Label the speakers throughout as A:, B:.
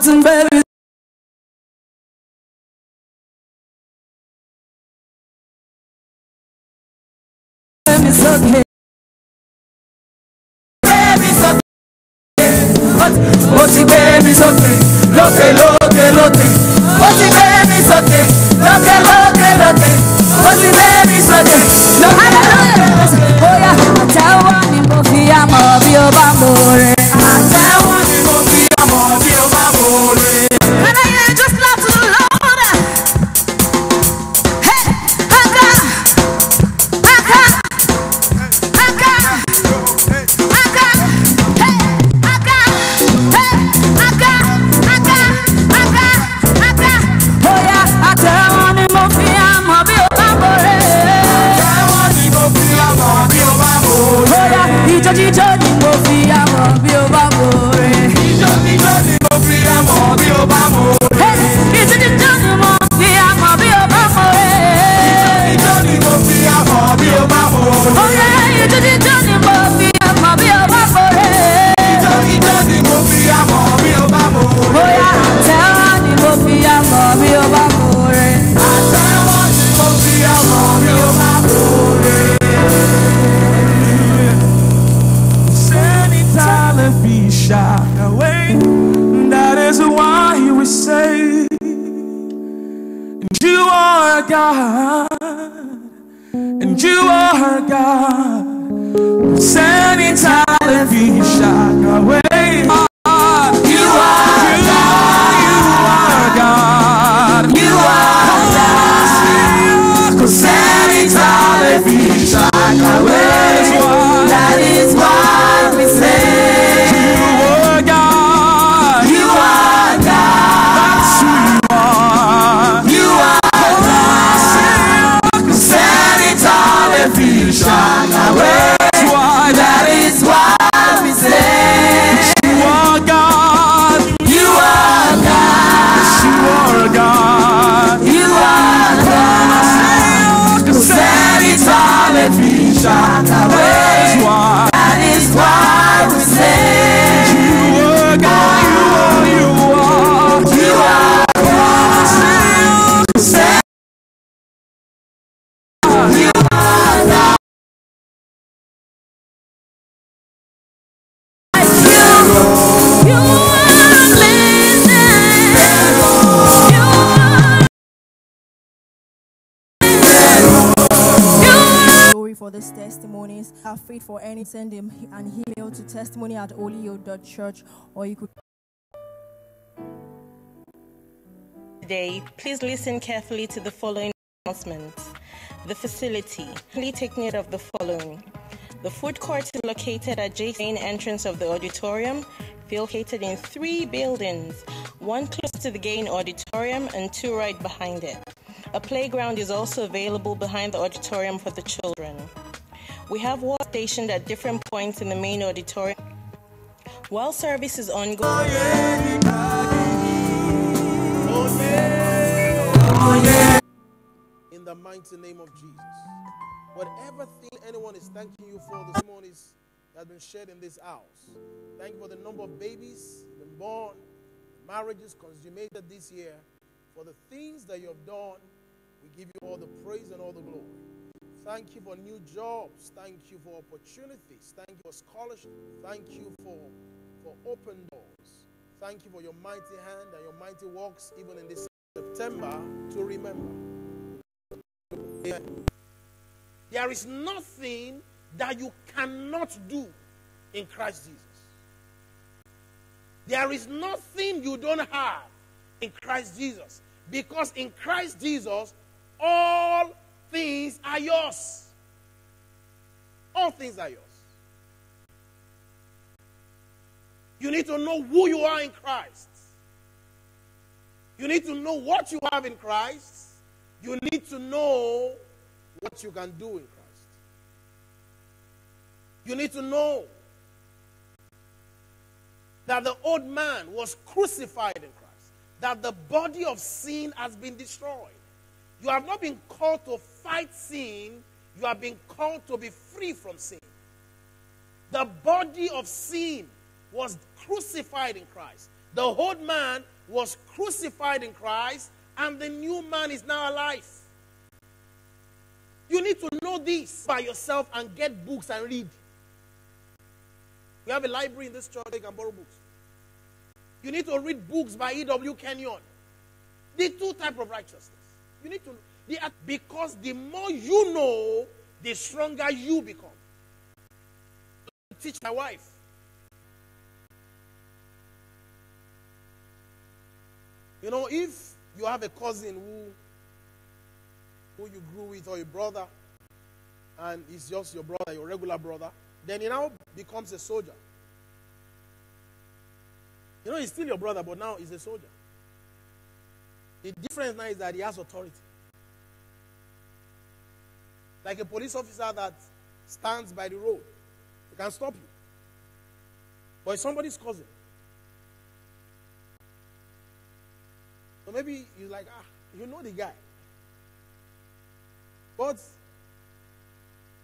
A: Cotton baby. It's okay. Baby's okay. What's baby's okay. Loke, loke, loke. What's baby's okay. Loke, loke, loke. What's baby's okay. Hallelujah. Oh yeah. Tell one in Mofia, Mobile Bambore. Tell one in Mofia, Mobile Bambore. And I just love to the Lord. Hey, Aka. That is why we say you are God, and you are God. Sending time be shot away. You are God, you are God, you are God. Cause sending time be shot away. That is why we say. That is why we say you are God. You are God. You are God. You are God. That is why we say you are God. You are. You are God. You are God.
B: For these testimonies, are free for any, send him an email to testimony@olio.church, or you could.
C: Today, please listen carefully to the following announcements. The facility. Please take note of the following. The food court is located at the main entrance of the auditorium, located in 3 buildings, 1 close to the main auditorium and 2 right behind it. A playground is also available behind the auditorium for the children. We have water stationed at different points in the main auditorium. While service is ongoing,
D: in the mighty name of Jesus, whatever thing anyone is thanking you for this morning has been shared in this house. Thank you for the number of babies been born, marriages consummated this year. For the things that you have done, we give you all the praise and all the glory. Thank you for new jobs. Thank you for opportunities. Thank you for scholarship. Thank you for open doors. Thank you for your mighty hand and your mighty works even in this September to remember. There is nothing that you cannot do in Christ Jesus. There is nothing you don't have in Christ Jesus. Because in Christ Jesus, all things are yours. All things are yours. You need to know who you are in Christ. You need to know what you have in Christ. You need to know what you can do in Christ. You need to know that the old man was crucified in Christ, that the body of sin has been destroyed. You have not been called to fight sin, you have been called to be free from sin. The body of sin was crucified in Christ. The old man was crucified in Christ, and the new man is now alive. You need to know this by yourself and get books and read. We have a library in this church where you can borrow books. You need to read books by E.W. Kenyon. The two types of righteousness. You need to, because the more you know, the stronger you become. I teach my wife. You know, if you have a cousin who you grew with, or a brother, and he's just your brother, your regular brother, then he now becomes a soldier. You know, he's still your brother, but now he's a soldier. The difference now is that he has authority. Like a police officer that stands by the road, he can stop you. But it's somebody's cousin. So maybe you're like, you know the guy. But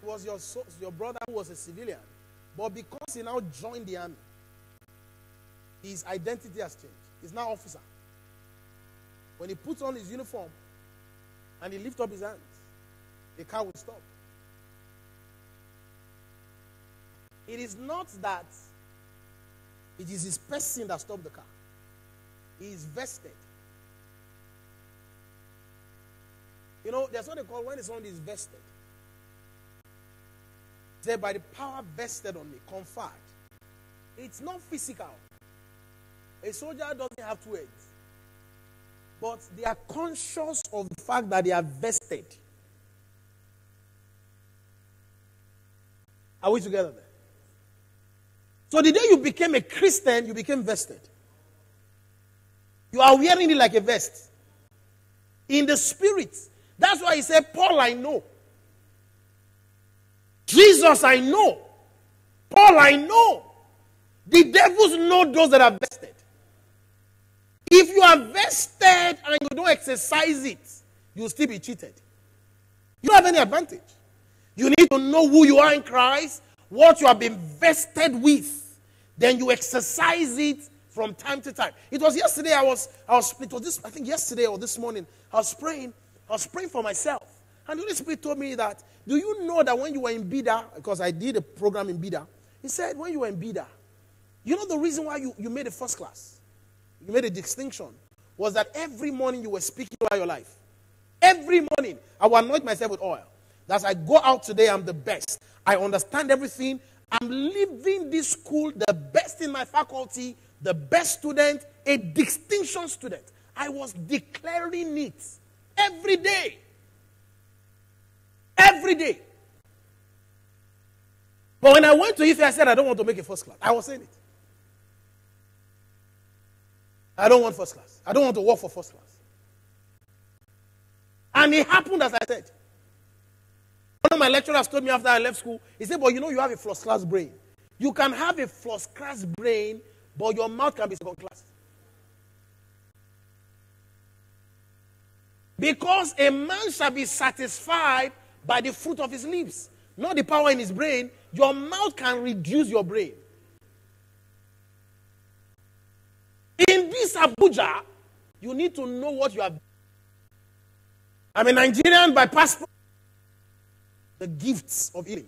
D: it was your brother who was a civilian. But because he now joined the army, his identity has changed. He's now officer. When he puts on his uniform and he lifts up his hands, the car will stop. It is not that it is his person that stopped the car. He is vested. You know, that's what they call when someone is vested. Say, by the power vested on me, conferred. It's not physical. A soldier doesn't have two heads. But they are conscious of the fact that they are vested. Are we together there? So the day you became a Christian, you became vested. You are wearing it like a vest. In the spirit. That's why he said, Paul, I know. Jesus, I know. Paul, I know. The devils know those that are vested. If you are vested and you don't exercise it, you'll still be cheated. You don't have any advantage. You need to know who you are in Christ, what you have been vested with. Then you exercise it from time to time. It was yesterday I think yesterday or this morning, I was praying for myself. And the Holy Spirit told me that, do you know that when you were in Bida, because I did a program in Bida, he said when you were in Bida, you know the reason why you made a first class, you made a distinction, was that every morning you were speaking about your life. Every morning, I will anoint myself with oil. That I go out today, I'm the best. I understand everything. I'm leaving this school the best in my faculty, the best student, a distinction student. I was declaring it every day. Every day. But when I went to Ife, I said, I don't want to make a first class. I was saying it. I don't want first class. I don't want to work for first class. And it happened as I said. One of my lecturers told me after I left school, he said, but you know you have a first class brain. You can have a first class brain, but your mouth can be second class. Because a man shall be satisfied by the fruit of his lips, not the power in his brain. Your mouth can reduce your brain. In this Abuja, you need to know what you have. I'm a Nigerian by passport. The gifts of healing.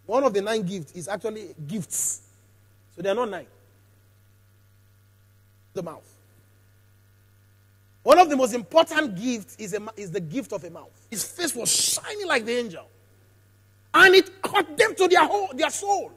D: One of the 9 gifts is actually gifts. So they are not 9. The mouth. One of the most important gifts is the gift of a mouth. His face was shining like the angel. And it caught them to their soul.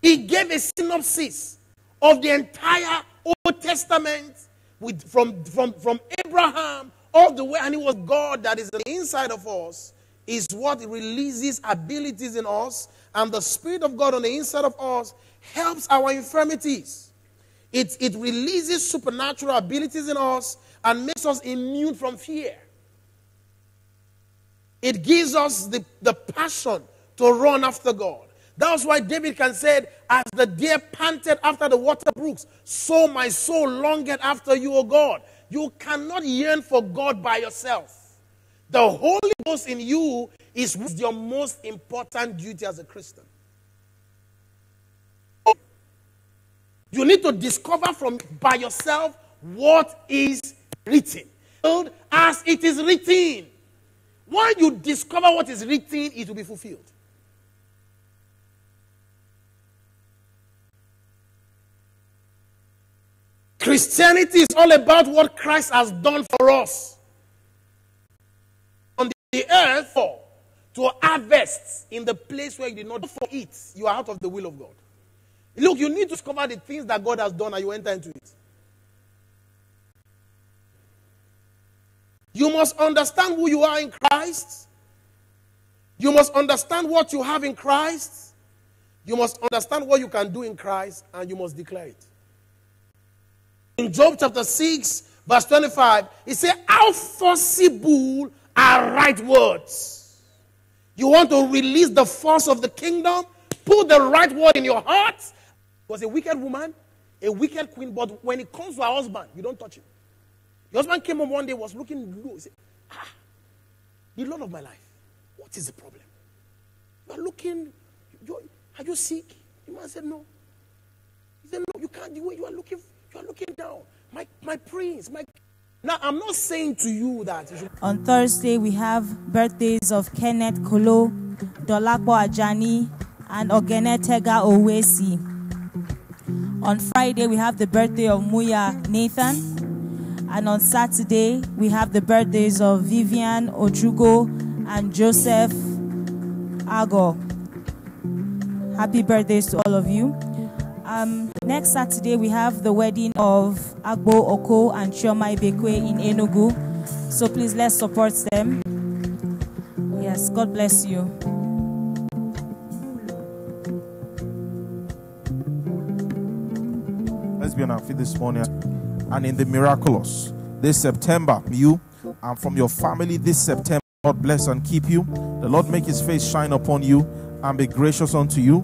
D: He gave a synopsis of the entire Old Testament from Abraham all the way. And it was God that is on the inside of us is what releases abilities in us. And the Spirit of God on the inside of us helps our infirmities. It releases supernatural abilities in us and makes us immune from fear. It gives us the passion to run after God. That's why David can say, as the deer panted after the water brooks, so my soul longeth after you, O God. You cannot yearn for God by yourself. The Holy Ghost in you is your most important duty as a Christian. You need to discover by yourself what is written. As it is written. When you discover what is written, it will be fulfilled. Christianity is all about what Christ has done for us on the earth to harvest in the place where you did not for it. You are out of the will of God. Look, you need to discover the things that God has done and you enter into it. You must understand who you are in Christ. You must understand what you have in Christ. You must understand what you can do in Christ, and you must declare it. In Job chapter 6, verse 25, it says, how forcible are right words. You want to release the force of the kingdom? Put the right word in your heart. She was a wicked woman, a wicked queen, but when it comes to her husband, you don't touch him. The husband came home one day, was looking low. He said, the Lord of my life, what is the problem? You are looking, are you sick? The man said, no. He said, no, you can't do it. You are looking down. My prince, Now, I'm not saying to you that you should...
B: On Thursday, we have birthdays of Kenneth Kolo, Dolapo Ajani, and Ogene Tega Owesi. On Friday, we have the birthday of Muya Nathan. And on Saturday, we have the birthdays of Vivian Ochugo and Joseph Ago. Happy birthdays to all of you. Next Saturday, we have the wedding of Agbo Oko and Chioma Ibekwe in Enugu. So please, let's support them. Yes, God bless you.
E: Let's be on our feet this morning. And in the miraculous, this September, you and from your family this September, God bless and keep you. The Lord make his face shine upon you and be gracious unto you.